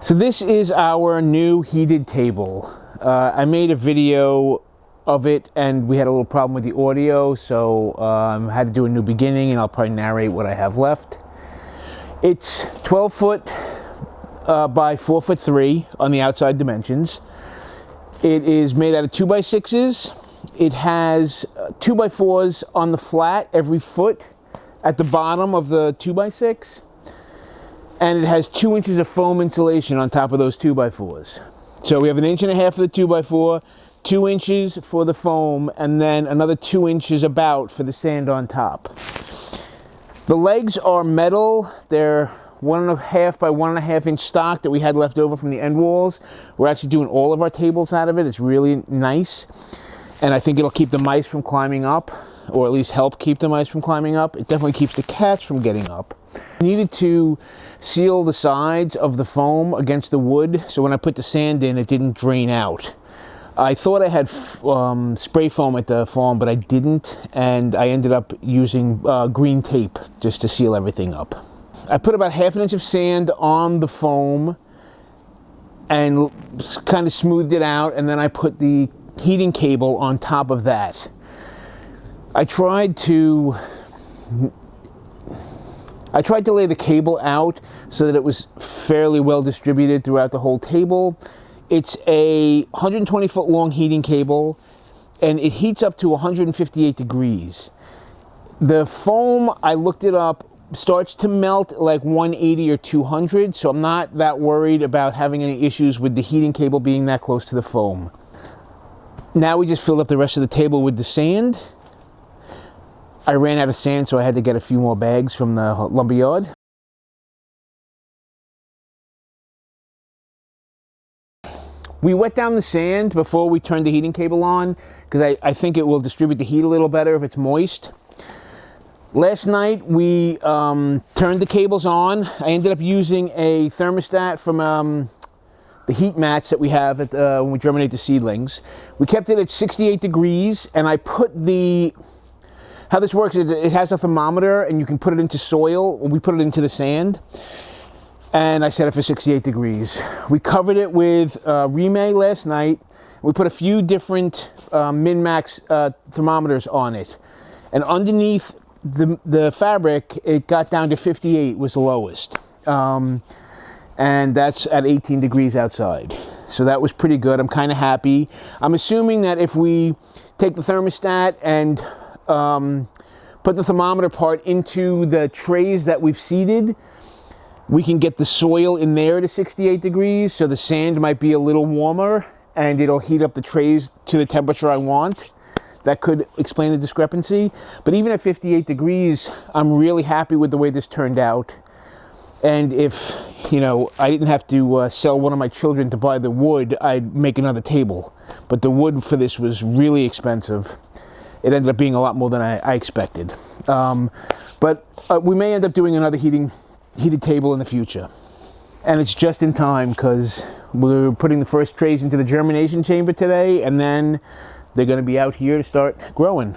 So this is our new heated table. I made a video of it and we had a little problem with the audio, so I had to do a new beginning, and I'll probably narrate what I have left. It's 12 foot by 4 foot 3 on the outside dimensions. It is made out of 2x6s. It has 2x4s on the flat every foot at the bottom of the 2x6. And it has 2 inches of foam insulation on top of those 2x4s. So we have 1.5 inches for the 2x4, 2 inches for the foam, and then another 2 inches about for the sand on top. The legs are metal. They're 1.5 by 1.5 inch stock that we had left over from the end walls. We're actually doing all of our tables out of it. It's really nice. And I think it'll keep the mice from climbing up, or at least help keep the mice from climbing up. It definitely keeps the cats from getting up. I needed to seal the sides of the foam against the wood, so when I put the sand in, it didn't drain out. I thought I had spray foam at the farm, but I didn't, and I ended up using green tape just to seal everything up. I put about 1/2 inch of sand on the foam and kind of smoothed it out, and then I put the heating cable on top of that. I tried to lay the cable out so that it was fairly well distributed throughout the whole table. It's a 120 foot long heating cable, and it heats up to 158 degrees. The foam, I looked it up, starts to melt like 180 or 200, so I'm not that worried about having any issues with the heating cable being that close to the foam. Now we just filled up the rest of the table with the sand. I ran out of sand, so I had to get a few more bags from the lumberyard. We wet down the sand before we turned the heating cable on, because I think it will distribute the heat a little better if it's moist. Last night we turned the cables on. I ended up using a thermostat from the heat mats that we have at when we germinate the seedlings. We kept it at 68 degrees, and I put how this works is it has a thermometer, and you can put it into soil. We put it into the sand, and I set it for 68 degrees. We covered it with Remay last night. We put a few different min-max thermometers on it, and underneath the fabric, it got down to 58 was the lowest, and that's at 18 degrees outside. So that was pretty good. I'm kind of happy. I'm assuming that if we take the thermostat and put the thermometer part into the trays that we've seeded, we can get the soil in there to 68 degrees, so the sand might be a little warmer and it'll heat up the trays to the temperature I want. That could explain the discrepancy. But even at 58 degrees, I'm really happy with the way this turned out. And if, I didn't have to sell one of my children to buy the wood, I'd make another table. But the wood for this was really expensive. It ended up being a lot more than I expected. But we may end up doing another heated table in the future. And it's just in time, because we're putting the first trays into the germination chamber today, and then they're going to be out here to start growing.